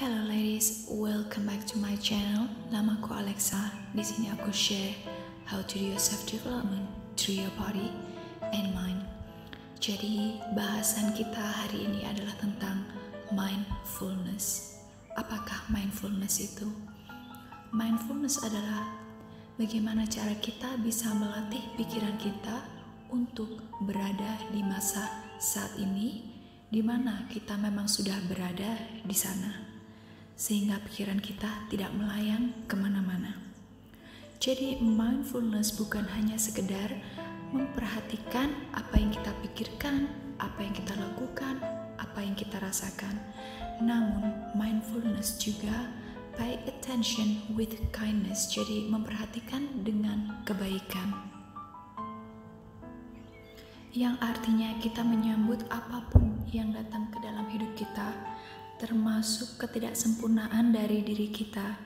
Hello ladies, welcome back to my channel. Namaku Alexa. Di sini aku share how to do your self development through your body and mind. Jadi bahasan kita hari ini adalah tentang mindfulness. Apakah mindfulness itu? Mindfulness adalah bagaimana cara kita bisa melatih pikiran kita untuk berada di masa saat ini, di mana kita memang sudah berada di sana, sehingga pikiran kita tidak melayang kemana-mana. Jadi mindfulness bukan hanya sekedar memperhatikan apa yang kita pikirkan, apa yang kita lakukan, apa yang kita rasakan. Namun mindfulness juga pay attention with kindness, jadi memperhatikan dengan kebaikan. Yang artinya kita menyambut apapun yang datang ke dalam hidup kita, termasuk ketidaksempurnaan dari diri kita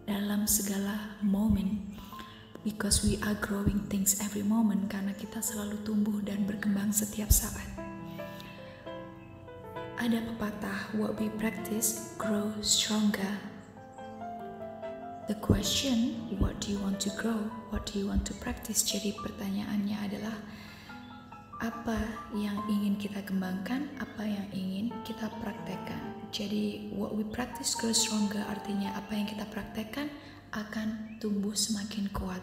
dalam segala momen, because we are growing things every moment, karena kita selalu tumbuh dan berkembang setiap saat. Ada pepatah, what we practice grow stronger. The question, what do you want to grow, what do you want to practice? Jadi pertanyaannya adalah apa yang ingin kita kembangkan, apa yang ingin kita praktekkan. Jadi what we practice grows stronger, artinya apa yang kita praktekkan akan tumbuh semakin kuat.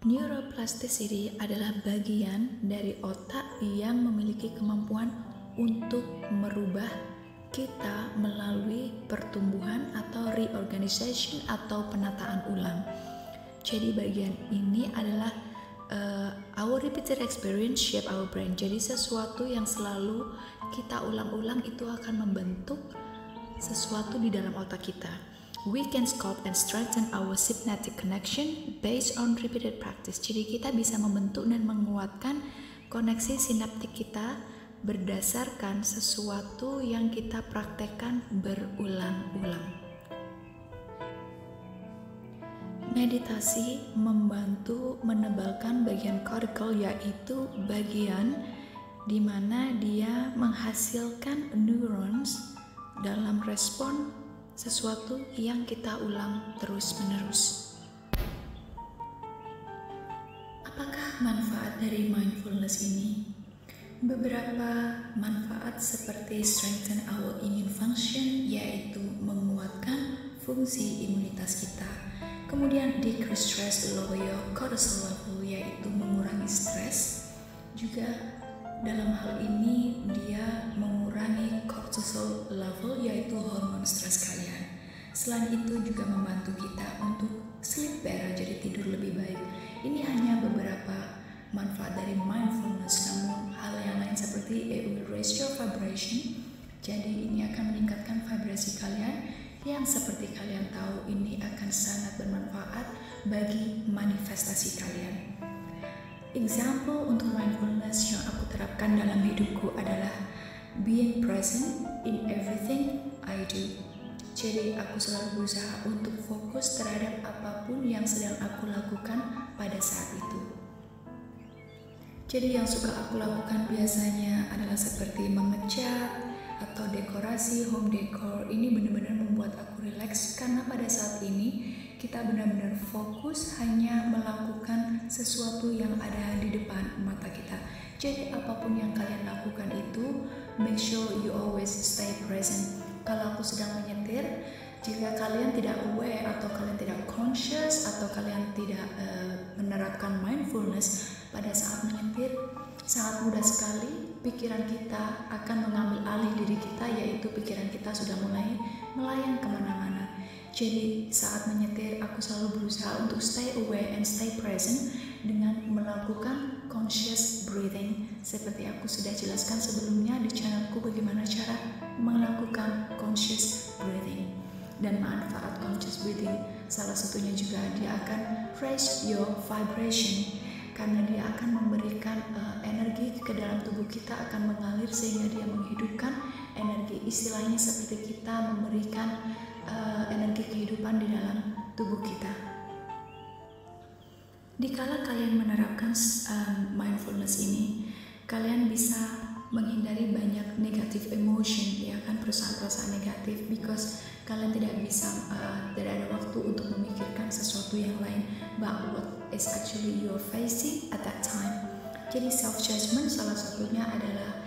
Neuroplasticity adalah bagian dari otak yang memiliki kemampuan untuk merubah kita melalui pertumbuhan atau reorganization atau penataan ulang. Jadi bagian ini adalah our repeated experience shape our brain. Jadi sesuatu yang selalu kita ulang-ulang itu akan membentuk sesuatu di dalam otak kita. We can sculpt and strengthen our synaptic connection based on repeated practice. Jadi kita bisa membentuk dan menguatkan koneksi sinaptik kita berdasarkan sesuatu yang kita praktekkan berulang-ulang. Meditasi membantu menebalkan bagian kortical, yaitu bagian di mana dia menghasilkan neurons dalam respon sesuatu yang kita ulang terus-menerus. Apakah manfaat dari mindfulness ini? Beberapa manfaat seperti strengthen our immune function, yaitu menguatkan fungsi imunitas kita. Kemudian decrease stress, lower your cortisol level, yaitu mengurangi stres. Juga dalam hal ini dia mengurangi cortisol level, yaitu hormon stres kalian. Selain itu juga membantu kita untuk sleep better, jadi tidur lebih baik. Ini hanya beberapa manfaat dari mindfulness, namun hal yang lain seperti it will raise your vibration. Jadi ini akan meningkatkan vibrasi kalian, yang seperti kalian tahu ini akan sangat bermanfaat bagi manifestasi kalian. Example untuk mindfulness yang aku terapkan dalam hidupku adalah being present in everything I do. Jadi aku selalu berusaha untuk fokus terhadap apapun yang sedang aku lakukan pada saat itu. Jadi yang suka aku lakukan biasanya adalah seperti mengecat atau dekorasi, home decor. Ini benar-benar membuat aku rileks, karena pada saat ini kita benar-benar fokus hanya melakukan sesuatu yang ada di depan mata kita. Jadi apapun yang kalian lakukan itu, make sure you always stay present. Kalau aku sedang menyetir, jika kalian tidak aware atau kalian tidak conscious atau kalian tidak menerapkan mindfulness pada saat menyetir, sangat mudah sekali pikiran kita akan mengambil alih diri kita, yaitu pikiran kita sudah mulai melayang kemana-mana. Jadi saat menyetir aku selalu berusaha untuk stay aware and stay present dengan melakukan conscious breathing, seperti aku sudah jelaskan sebelumnya di channelku bagaimana cara melakukan conscious breathing. Dan manfaat conscious breathing salah satunya juga dia akan raise your vibration, karena dia akan memberikan energi ke dalam tubuh kita, akan mengalir sehingga dia menghidupkan energi. Istilahnya seperti kita memberikan energi kehidupan di dalam tubuh kita. Dikala kalian menerapkan mindfulness ini, kalian bisa menghindari banyak negatif emotion, ya kan, perasaan-perasaan negatif, because kalian tidak bisa tidak ada waktu untuk memikirkan sesuatu yang lain but what is actually you're facing at that time. Jadi self judgment salah satunya adalah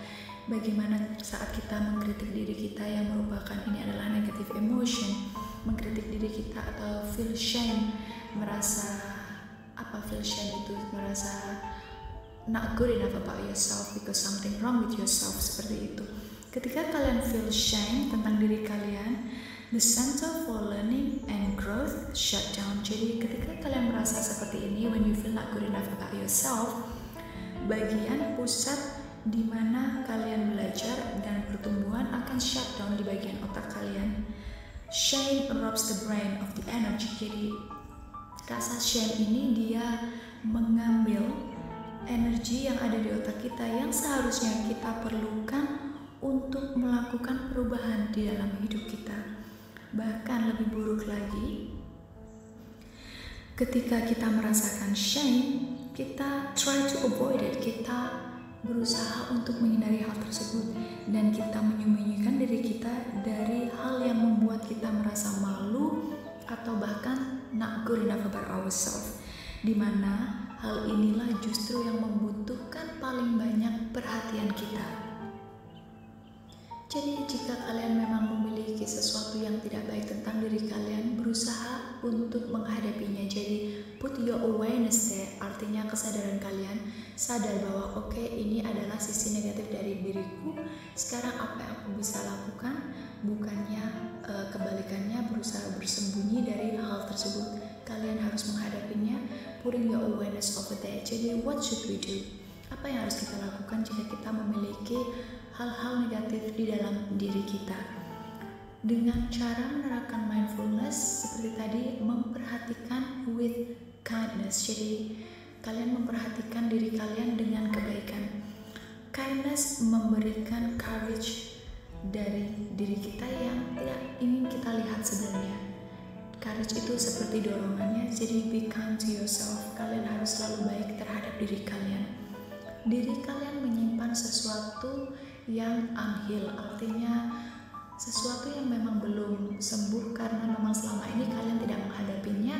bagaimana saat kita mengkritik diri kita yang merupakan ini adalah negative emotion, mengkritik diri kita atau feel shame, merasa feel shame itu merasa not good enough about yourself because something wrong with yourself, seperti itu. Ketika kalian feel shame tentang diri kalian, the center for learning and growth shut down. Jadi ketika kalian merasa seperti ini, when you feel not good enough about yourself, bagian pusat di mana kalian belajar dan pertumbuhan akan shut down di bagian otak kalian. Shame robs the brain of the energy. Jadi rasa shame ini dia mengambil energi yang ada di otak kita yang seharusnya kita perlukan untuk melakukan perubahan di dalam hidup kita. Bahkan lebih buruk lagi, ketika kita merasakan shame, kita try to avoid it, kita berusaha untuk menghindari hal tersebut, dan kita menyembunyikan diri kita dari hal yang membuat kita merasa malu atau bahkan not good enough about ourselves, dimana hal inilah justru yang membutuhkan paling banyak perhatian kita. Jadi jika kalian memang memiliki sesuatu yang tidak baik tentang diri kalian, berusaha untuk menghadapinya. Jadi put your awareness there, artinya kesadaran kalian sadar bahwa oke, ini adalah sisi negatif dari diriku, sekarang apa yang aku bisa lakukan, bukannya kebalikannya berusaha bersembunyi dari hal tersebut. Kalian harus menghadapinya, putting your awareness over there. Jadi what should we do? Apa yang harus kita lakukan jika kita memiliki hal-hal negatif di dalam diri kita? Dengan cara menerapkan mindfulness seperti tadi, memperhatikan with kindness. Jadi kalian memperhatikan diri kalian dengan kebaikan. Kindness memberikan courage dari diri kita yang tidak ingin kita lihat sebenarnya. Courage itu seperti dorongannya, jadi be kind to yourself. Kalian harus selalu baik terhadap diri kalian. Diri kalian menyimpan sesuatu yang unhealed, artinya sesuatu yang memang belum sembuh karena memang selama ini kalian tidak menghadapinya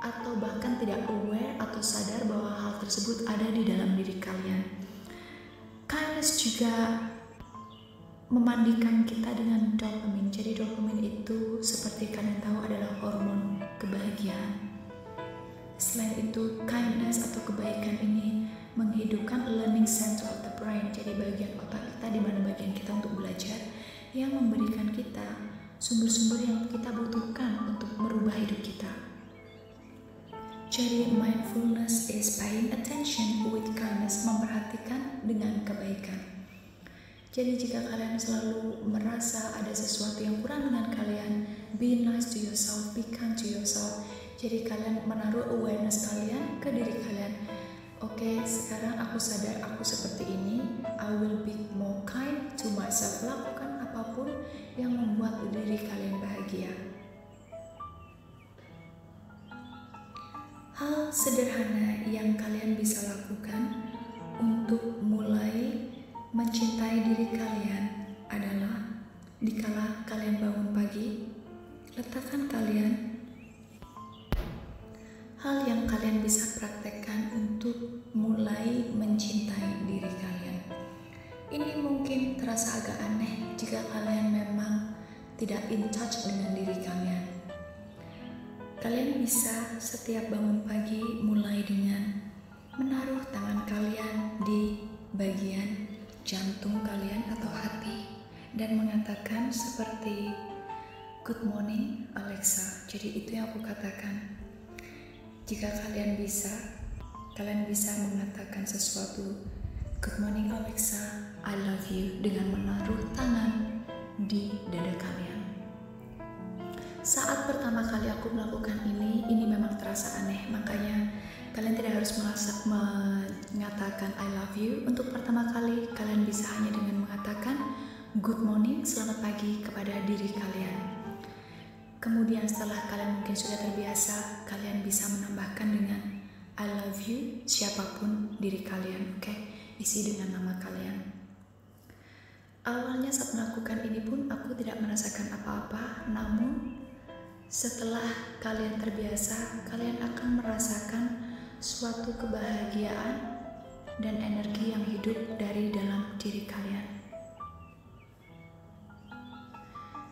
atau bahkan tidak aware atau sadar bahwa hal tersebut ada di dalam diri kalian. Kindness juga memandikan kita dengan dopamine. Jadi dopamine itu seperti kalian tahu adalah hormon kebahagiaan. Selain itu, kindness atau kebaikan ini menghidupkan learning center of the brain. Jadi bagian otak kita di mana bagian kita untuk belajar, yang memberikan kita sumber-sumber yang kita butuhkan untuk merubah hidup kita. Jadi mindfulness is paying attention with kindness, memperhatikan dengan kebaikan. Jadi jika kalian selalu merasa ada sesuatu yang kurang dengan kalian, be nice to yourself, be kind to yourself. Jadi kalian menaruh awareness kalian ke diri kalian. Oke, sekarang aku sadar aku seperti ini, I will be more kind to myself. Lakukan apapun yang membuat diri kalian bahagia. Hal sederhana yang kalian bisa lakukan untuk mulai mencintai diri kalian adalah dikala kalian bangun pagi, letakkan kalian hal yang kalian bisa praktekkan untuk mulai mencintai diri kalian. Ini mungkin terasa agak aneh jika kalian memang tidak in touch dengan diri kalian. Kalian bisa setiap bangun pagi mulai dengan menaruh tangan kalian di bagian jantung kalian atau hati dan mengatakan seperti good morning Alexa. Jadi itu yang aku katakan. Jika kalian bisa mengatakan sesuatu, good morning Alexa, I love you, dengan menaruh tangan di dada kalian. Saat pertama kali aku melakukan ini memang terasa aneh, makanya kalian tidak harus mengatakan I love you. Untuk pertama kali, kalian bisa hanya dengan mengatakan good morning, selamat pagi kepada diri kalian. Kemudian setelah kalian mungkin sudah terbiasa, kalian bisa menambahkan dengan I love you siapapun diri kalian, oke? Isi dengan nama kalian. Awalnya saat melakukan ini pun aku tidak merasakan apa-apa, namun setelah kalian terbiasa, kalian akan merasakan suatu kebahagiaan dan energi yang hidup dari dalam diri kalian.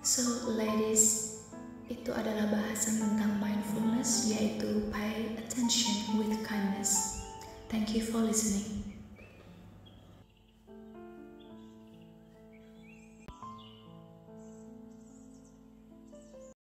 So ladies, itu adalah bahasan tentang mindfulness, yaitu pay attention with kindness. Thank you for listening.